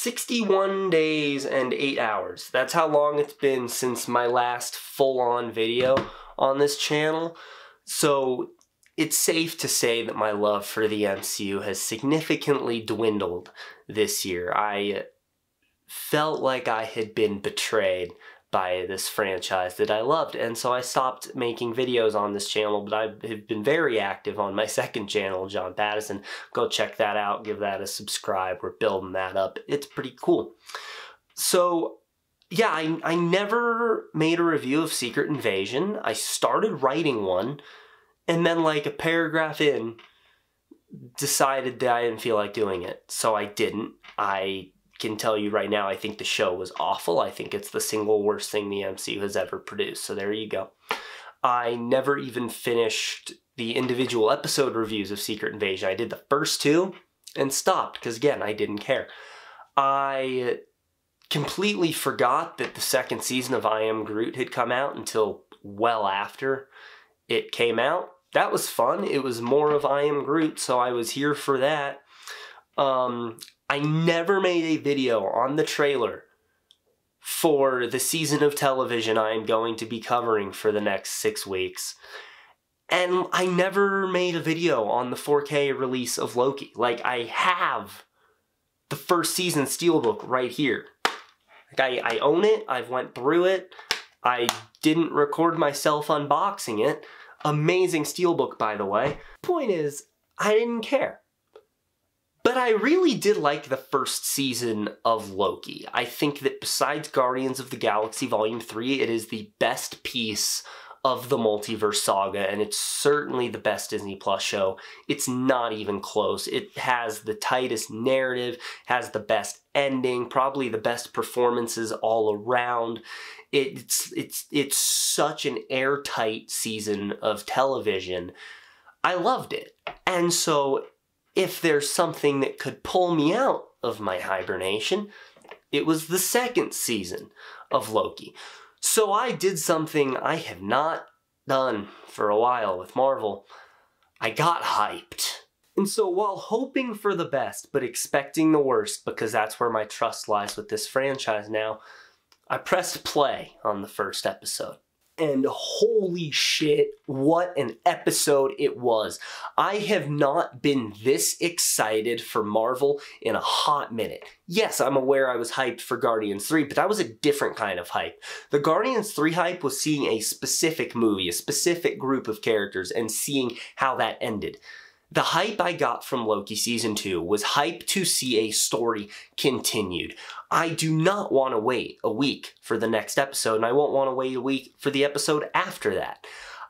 61 days and 8 hours. That's how long it's been since my last full-on video on this channel. So it's safe to say that my love for the MCU has significantly dwindled this year. I felt like I had been betrayed by this franchise that I loved, and so I stopped making videos on this channel, but I have been very active on my second channel, John Pattison. Go check that out, give that a subscribe. We're building that up. It's pretty cool. So yeah, I never made a review of Secret Invasion. I started writing one, and then like a paragraph in, decided that I didn't feel like doing it, so I didn't. I can tell you right now, I think the show was awful. I think it's the single worst thing the MCU has ever produced, so there you go. I never even finished the individual episode reviews of Secret Invasion. I did the first two and stopped, because again, I didn't care. I completely forgot that the second season of I Am Groot had come out until well after it came out. That was fun. It was more of I Am Groot, so I was here for that. I never made a video on the trailer for the season of television I am going to be covering for the next 6 weeks. And I never made a video on the 4K release of Loki. Like, I have the first season steelbook right here. Like, I own it. I've went through it. I didn't record myself unboxing it. Amazing steelbook, by the way. Point is, I didn't care. But I really did like the first season of Loki. I think that besides Guardians of the Galaxy Volume 3, it is the best piece of the multiverse saga, and it's certainly the best Disney Plus show. It's not even close. It has the tightest narrative, has the best ending, probably the best performances all around. It's such an airtight season of television. I loved it. And so if there's something that could pull me out of my hibernation, it was the second season of Loki. So I did something I have not done for a while with Marvel. I got hyped. And so while hoping for the best but expecting the worst, because that's where my trust lies with this franchise now, I pressed play on the first episode. And holy shit, what an episode it was. I have not been this excited for Marvel in a hot minute. Yes, I'm aware I was hyped for Guardians 3, but that was a different kind of hype. The Guardians 3 hype was seeing a specific movie, a specific group of characters, and seeing how that ended. The hype I got from Loki Season 2 was hype to see a story continued. I do not want to wait a week for the next episode, and I won't want to wait a week for the episode after that.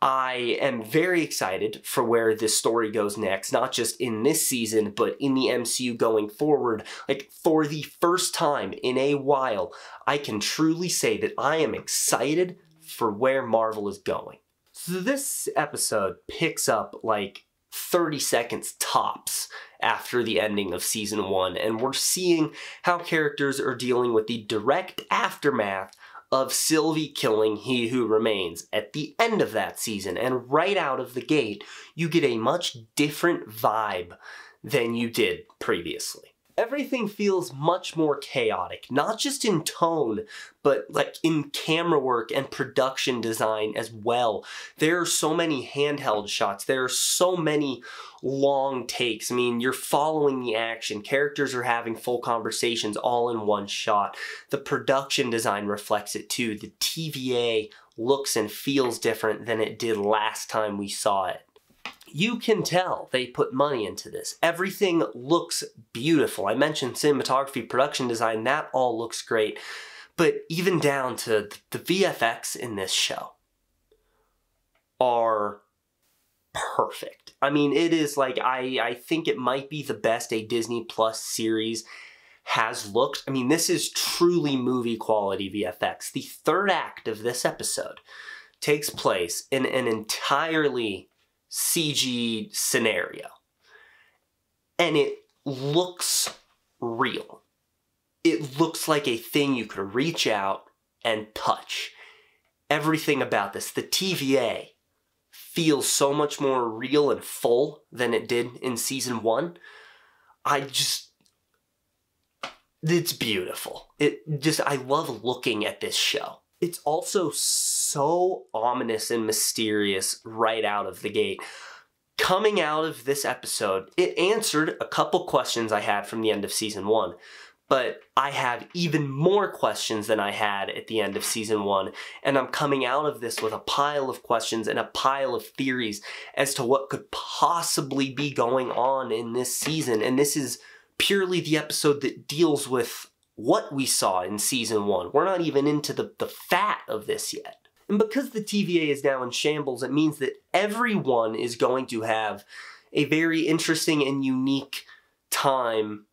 I am very excited for where this story goes next, not just in this season, but in the MCU going forward. Like, for the first time in a while, I can truly say that I am excited for where Marvel is going. So this episode picks up, like, 30 seconds tops after the ending of Season 1, and we're seeing how characters are dealing with the direct aftermath of Sylvie killing He Who Remains at the end of that season. And right out of the gate, you get a much different vibe than you did previously. Everything feels much more chaotic, not just in tone, but like in camera work and production design as well. There are so many handheld shots. There are so many long takes. I mean, you're following the action. Characters are having full conversations all in one shot. The production design reflects it too. The TVA looks and feels different than it did last time we saw it. You can tell they put money into this. Everything looks beautiful. I mentioned cinematography, production design, that all looks great. But even down to the VFX in this show are perfect. I mean, it is like, I think it might be the best a Disney Plus series has looked. I mean, this is truly movie quality VFX. The third act of this episode takes place in an entirely CG scenario, and it looks real. It looks like a thing you could reach out and touch. Everything about this, the TVA feels so much more real and full than it did in Season 1. it's beautiful. I love looking at this show. It's also so ominous and mysterious right out of the gate. Coming out of this episode, it answered a couple questions I had from the end of season 1. But I have even more questions than I had at the end of season 1, and I'm coming out of this with a pile of questions and a pile of theories as to what could possibly be going on in this season. And this is purely the episode that deals with what we saw in season 1. We're not even into the fat of this yet. And because the TVA is now in shambles, it means that everyone is going to have a very interesting and unique time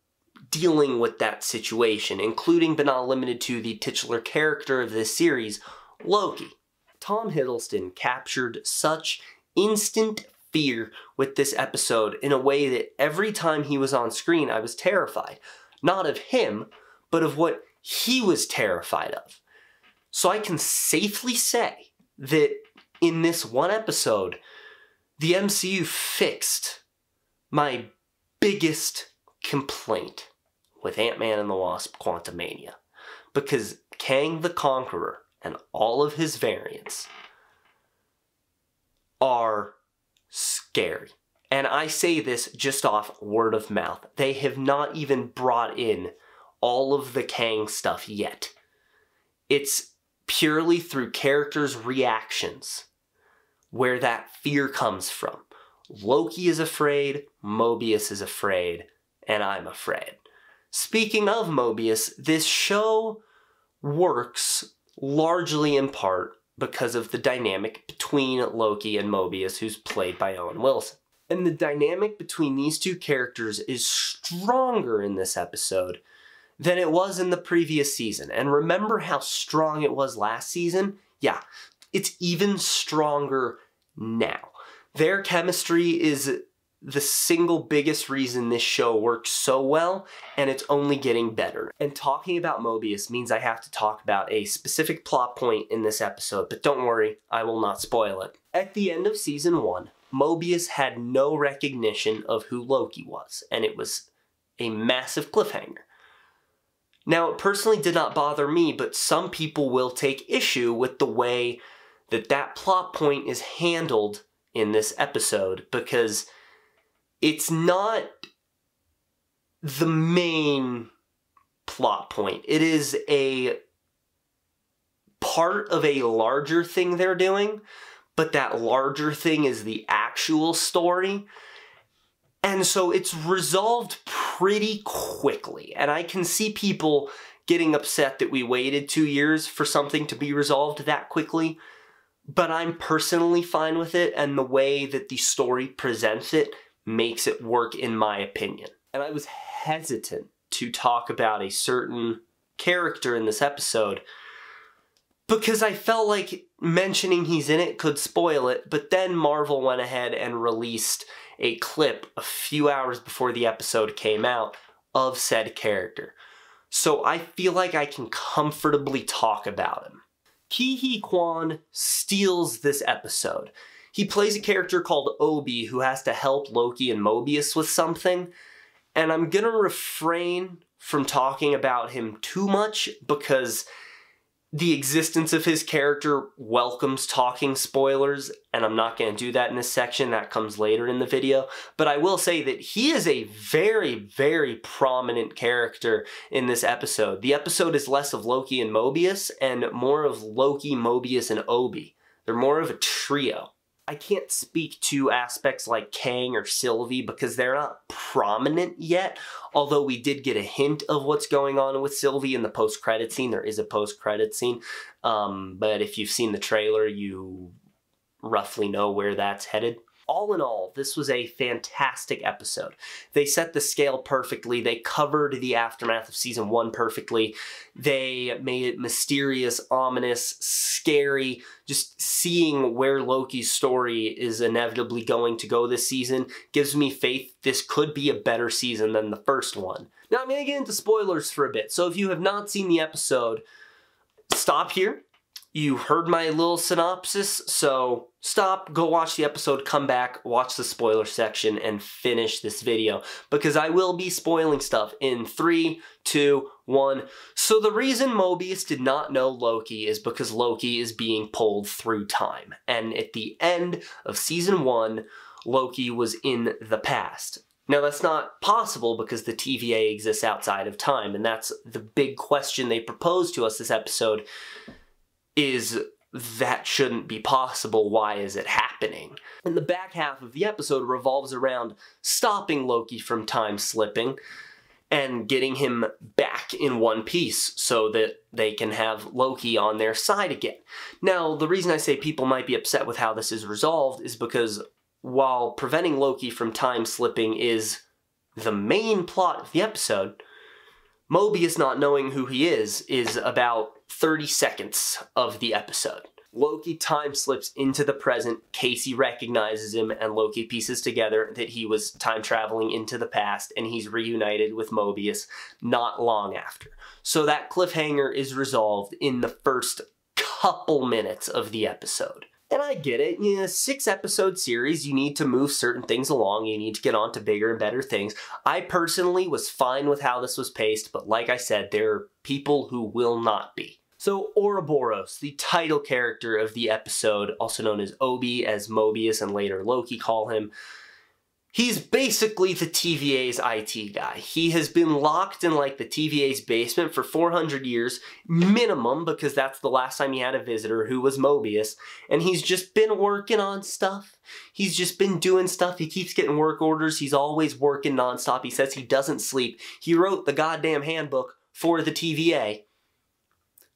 dealing with that situation, including but not limited to the titular character of this series, Loki. Tom Hiddleston captured such instant fear with this episode in a way that every time he was on screen, I was terrified. Not of him, but of what he was terrified of. So I can safely say that in this one episode, the MCU fixed my biggest complaint with Ant-Man and the Wasp: Quantumania, because Kang the Conqueror and all of his variants are scary. And I say this just off word of mouth. They have not even brought in all of the Kang stuff yet. It's purely through characters' reactions where that fear comes from. Loki is afraid, Mobius is afraid, and I'm afraid. Speaking of Mobius, this show works largely in part because of the dynamic between Loki and Mobius, who's played by Owen Wilson. And the dynamic between these two characters is stronger in this episode than it was in the previous season. And remember how strong it was last season? Yeah, it's even stronger now. Their chemistry is the single biggest reason this show works so well, and it's only getting better. And talking about Mobius means I have to talk about a specific plot point in this episode, but don't worry, I will not spoil it. At the end of season 1, Mobius had no recognition of who Loki was, and it was a massive cliffhanger. Now, it personally did not bother me, but some people will take issue with the way that that plot point is handled in this episode, because it's not the main plot point. It is a part of a larger thing they're doing, but that larger thing is the actual story. And so it's resolved pretty quickly. And I can see people getting upset that we waited 2 years for something to be resolved that quickly. But I'm personally fine with it, and the way that the story presents it makes it work, in my opinion. And I was hesitant to talk about a certain character in this episode because I felt like mentioning he's in it could spoil it, but then Marvel went ahead and released a clip a few hours before the episode came out of said character. So I feel like I can comfortably talk about him. Ke-Huy Quan steals this episode. He plays a character called Obi who has to help Loki and Mobius with something, and I'm gonna refrain from talking about him too much because the existence of his character welcomes talking spoilers, and I'm not gonna do that in this section. That comes later in the video. But I will say that he is a very, very prominent character in this episode. The episode is less of Loki and Mobius and more of Loki, Mobius, and Obi. They're more of a trio. I can't speak to aspects like Kang or Sylvie because they're not prominent yet, although we did get a hint of what's going on with Sylvie in the post-credit scene. There is a post-credit scene, but if you've seen the trailer, you roughly know where that's headed. All in all, this was a fantastic episode. They set the scale perfectly. They covered the aftermath of season 1 perfectly. They made it mysterious, ominous, scary. Just seeing where Loki's story is inevitably going to go this season gives me faith this could be a better season than the first one. Now, I'm going to get into spoilers for a bit. So if you have not seen the episode, stop here. you heard my little synopsis, so stop, go watch the episode, come back, watch the spoiler section, and finish this video, because I will be spoiling stuff in 3, 2, 1. So the reason Mobius did not know Loki is because Loki is being pulled through time, and at the end of season 1, Loki was in the past. Now that's not possible because the TVA exists outside of time, and that's the big question they propose to us this episode, is that shouldn't be possible. Why is it happening? And the back half of the episode revolves around stopping Loki from time slipping and getting him back in one piece so that they can have Loki on their side again. Now, the reason I say people might be upset with how this is resolved is because while preventing Loki from time slipping is the main plot of the episode, Mobius not knowing who he is about 30 seconds of the episode. Loki time slips into the present, Casey recognizes him, and Loki pieces together that he was time traveling into the past, and he's reunited with Mobius not long after. So that cliffhanger is resolved in the first couple minutes of the episode. And I get it, in a 6-episode series, you need to move certain things along, you need to get on to bigger and better things. I personally was fine with how this was paced, but like I said, there are people who will not be. So Ouroboros, the title character of the episode, also known as Obi, as Mobius and later Loki call him, he's basically the TVA's IT guy. He has been locked in like the TVA's basement for 400 years, minimum, because that's the last time he had a visitor who was Mobius, and he's just been working on stuff. He's just been doing stuff. He keeps getting work orders. He's always working nonstop. He says he doesn't sleep. He wrote the goddamn handbook for the TVA.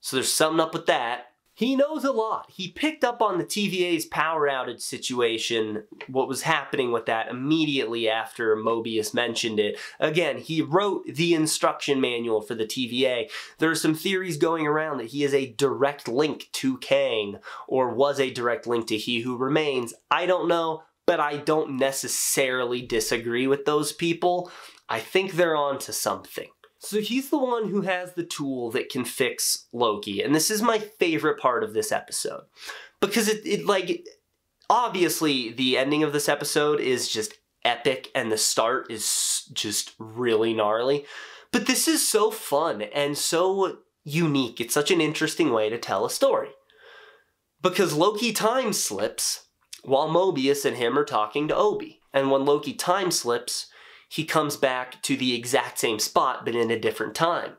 So there's something up with that. He knows a lot. He picked up on the TVA's power outage situation, what was happening with that immediately after Mobius mentioned it. Again, he wrote the instruction manual for the TVA. There are some theories going around that he is a direct link to Kang, or was a direct link to He Who Remains. I don't know, but I don't necessarily disagree with those people. I think they're onto something. So he's the one who has the tool that can fix Loki, and this is my favorite part of this episode. Because obviously the ending of this episode is just epic, and the start is just really gnarly. But this is so fun and so unique. It's such an interesting way to tell a story. Because Loki time slips while Mobius and him are talking to Obi. And when Loki time slips, he comes back to the exact same spot, but in a different time.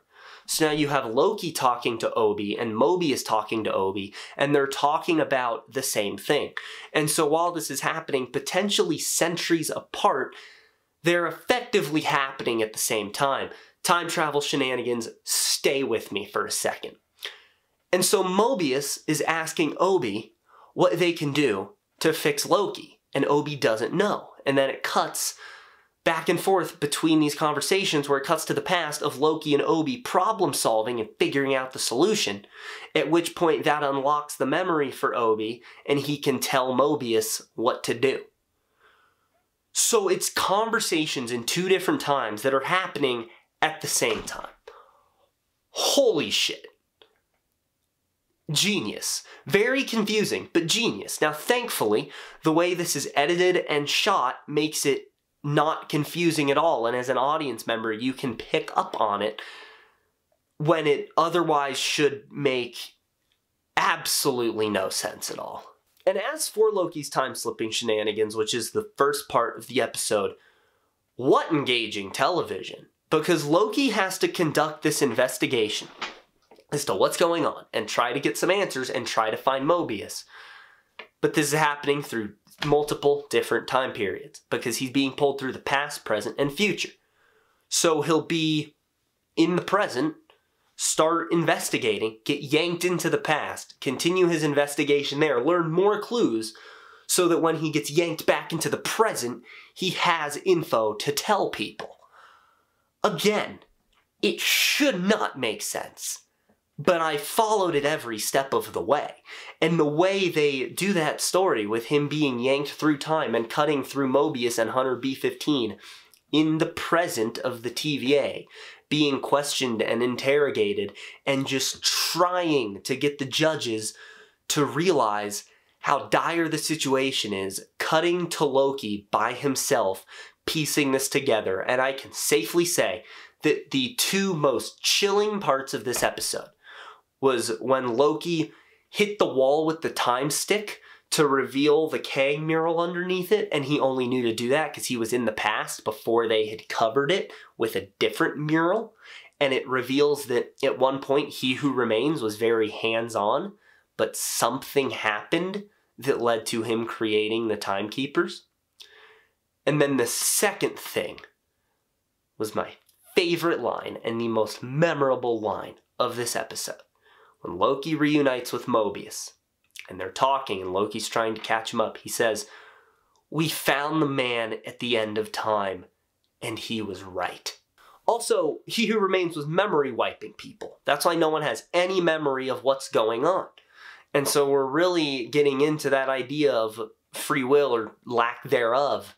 So now you have Loki talking to Obi and Mobius talking to Obi, and they're talking about the same thing. And so while this is happening potentially centuries apart, they're effectively happening at the same time. Time travel shenanigans, stay with me for a second. And so Mobius is asking Obi what they can do to fix Loki, and Obi doesn't know. And then it cuts back and forth between these conversations where it cuts to the past of Loki and Obi problem solving and figuring out the solution, at which point that unlocks the memory for Obi and he can tell Mobius what to do. So it's conversations in 2 different times that are happening at the same time. Holy shit. Genius. Very confusing, but genius. Now thankfully, the way this is edited and shot makes it not confusing at all, and as an audience member you can pick up on it when it otherwise should make absolutely no sense at all. And as for Loki's time-slipping shenanigans, which is the first part of the episode, what engaging television. Because Loki has to conduct this investigation as to what's going on and try to get some answers and try to find Mobius. But this is happening through multiple different time periods because he's being pulled through the past, present, and future. So he'll be in the present, start investigating, get yanked into the past, continue his investigation there, learn more clues so that when he gets yanked back into the present, he has info to tell people. Again, it should not make sense. But I followed it every step of the way. And the way they do that story with him being yanked through time and cutting through Mobius and Hunter B-15 in the present of the TVA, being questioned and interrogated and just trying to get the judges to realize how dire the situation is, cutting to Loki by himself, piecing this together. And I can safely say that the two most chilling parts of this episode was when Loki hit the wall with the time stick to reveal the Kang mural underneath it, and he only knew to do that because he was in the past before they had covered it with a different mural. And it reveals that at one point, He Who Remains was very hands-on, but something happened that led to him creating the Timekeepers. And then the second thing was my favorite line and the most memorable line of this episode. When Loki reunites with Mobius, and they're talking, and Loki's trying to catch him up, he says, "We found the man at the end of time, and he was right." Also, He Who Remains was memory wiping people. That's why no one has any memory of what's going on. And so we're really getting into that idea of free will or lack thereof,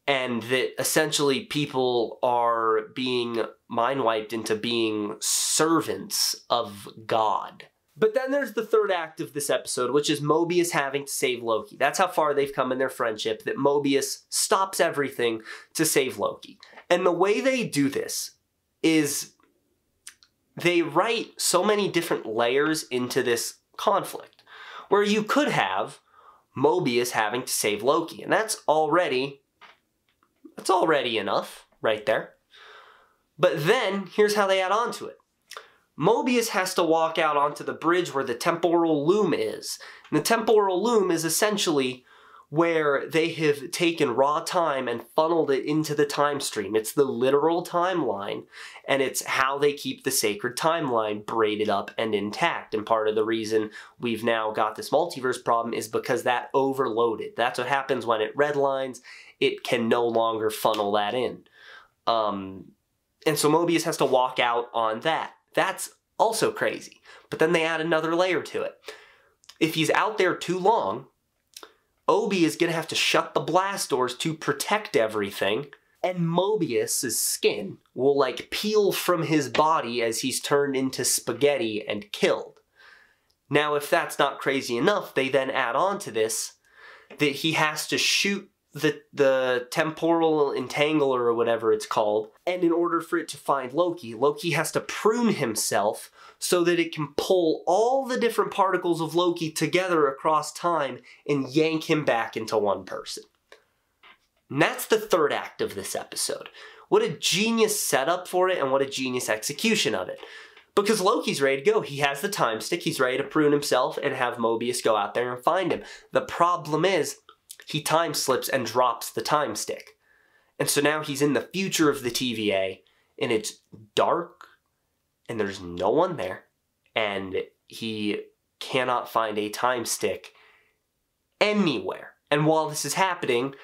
and that essentially people are being mind wiped into being servants of God. But then there's the third act of this episode, which is Mobius having to save Loki. That's how far they've come in their friendship, that Mobius stops everything to save Loki. And the way they do this is they write so many different layers into this conflict, where you could have Mobius having to save Loki, and that's already enough right there. But then, here's how they add on to it. Mobius has to walk out onto the bridge where the temporal loom is. And the temporal loom is essentially where they have taken raw time and funneled it into the time stream. It's the literal timeline, and it's how they keep the sacred timeline braided up and intact. And part of the reason we've now got this multiverse problem is because that overloaded. That's what happens when it redlines. It can no longer funnel that in. And so Mobius has to walk out on that. That's also crazy. But then they add another layer to it. If he's out there too long, Obi is going to have to shut the blast doors to protect everything, and Mobius's skin will like peel from his body as he's turned into spaghetti and killed. Now, if that's not crazy enough, they then add on to this that he has to shoot the temporal entangler or whatever it's called, and in order for it to find Loki, Loki has to prune himself so that it can pull all the different particles of Loki together across time and yank him back into one person. And that's the third act of this episode. What a genius setup for it, and what a genius execution of it. Because Loki's ready to go. He has the time stick, he's ready to prune himself and have Mobius go out there and find him. The problem is, he time slips and drops the time stick. And so now he's in the future of the TVA, and it's dark, and there's no one there, and he cannot find a time stick anywhere. And while this is happening,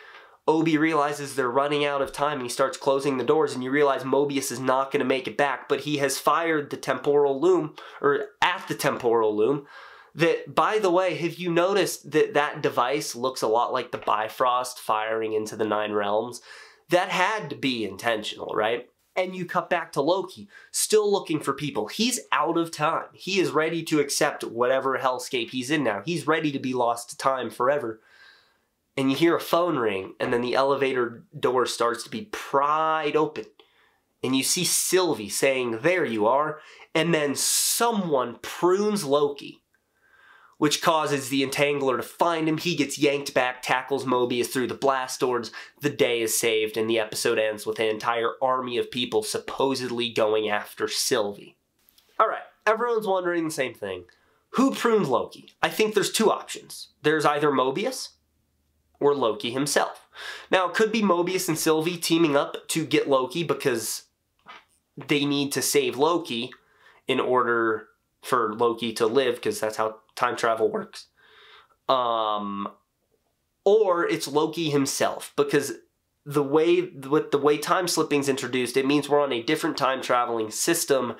Obi realizes they're running out of time, and he starts closing the doors, and you realize Mobius is not going to make it back, but he has fired the temporal loom, or at the temporal loom. That, by the way, have you noticed that that device looks a lot like the Bifrost firing into the Nine Realms? That had to be intentional, right? And you cut back to Loki, still looking for people. He's out of time. He is ready to accept whatever hellscape he's in now. He's ready to be lost to time forever. And you hear a phone ring, and then the elevator door starts to be pried open. And you see Sylvie saying, "There you are." And then someone prunes Loki, which causes the Entangler to find him. He gets yanked back, tackles Mobius through the blast doors. The day is saved, and the episode ends with an entire army of people supposedly going after Sylvie. Alright, everyone's wondering the same thing. Who pruned Loki? I think there's two options. There's either Mobius or Loki himself. Now, it could be Mobius and Sylvie teaming up to get Loki because they need to save Loki in order for Loki to live, because that's how time travel works. Or it's Loki himself, because with the way time slipping's introduced, it means we're on a different time traveling system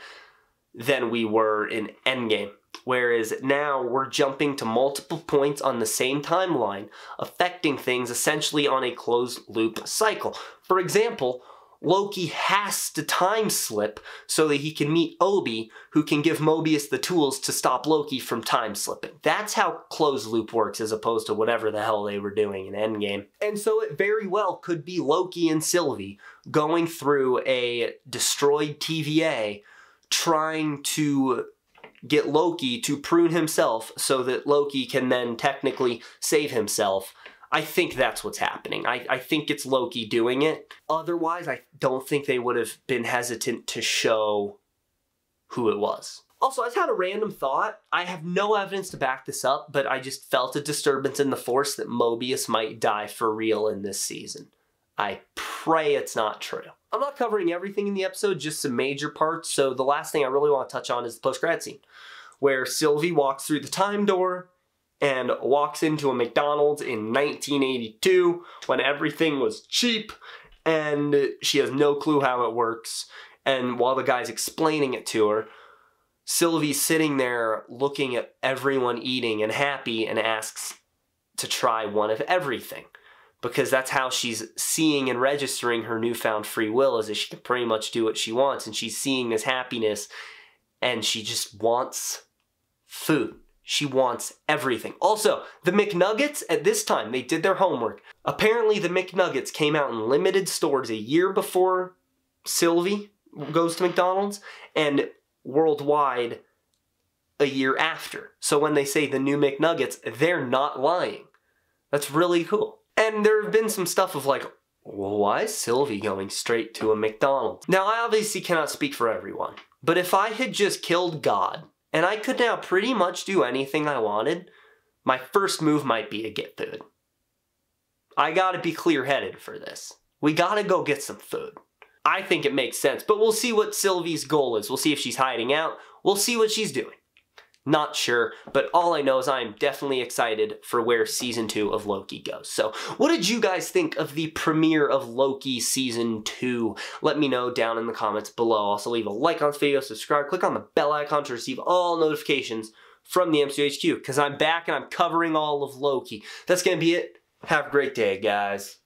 than we were in Endgame. Whereas now we're jumping to multiple points on the same timeline, affecting things essentially on a closed loop cycle. For example, Loki has to time slip so that he can meet Obi, who can give Mobius the tools to stop Loki from time slipping. That's how closed loop works, as opposed to whatever the hell they were doing in Endgame. And so it very well could be Loki and Sylvie going through a destroyed TVA, trying to get Loki to prune himself so that Loki can then technically save himself. I think that's what's happening. I think it's Loki doing it. Otherwise, I don't think they would have been hesitant to show who it was. Also, I just had a random thought. I have no evidence to back this up, but I just felt a disturbance in the Force that Mobius might die for real in this season. I pray it's not true. I'm not covering everything in the episode, just some major parts, so the last thing I really want to touch on is the post-credit scene, where Sylvie walks through the time door and walks into a McDonald's in 1982 when everything was cheap, and she has no clue how it works. And while the guy's explaining it to her, Sylvie's sitting there looking at everyone eating and happy and asks to try one of everything. Because that's how she's seeing and registering her newfound free will, is that she can pretty much do what she wants, and she's seeing this happiness, and she just wants food. She wants everything. Also, the McNuggets, at this time, they did their homework. Apparently, the McNuggets came out in limited stores a year before Sylvie goes to McDonald's, and worldwide a year after. So when they say the new McNuggets, they're not lying. That's really cool. And there have been some stuff of like, well, why is Sylvie going straight to a McDonald's? Now, I obviously cannot speak for everyone, but if I had just killed God, and I could now pretty much do anything I wanted, my first move might be to get food. I gotta be clear-headed for this. We gotta go get some food. I think it makes sense, but we'll see what Sylvie's goal is. We'll see if she's hiding out. We'll see what she's doing. Not sure, but all I know is I'm definitely excited for where Season 2 of Loki goes. So, what did you guys think of the premiere of Loki Season 2? Let me know down in the comments below. Also, leave a like on this video, subscribe, click on the bell icon to receive all notifications from the MCU HQ, because I'm back and I'm covering all of Loki. That's going to be it. Have a great day, guys.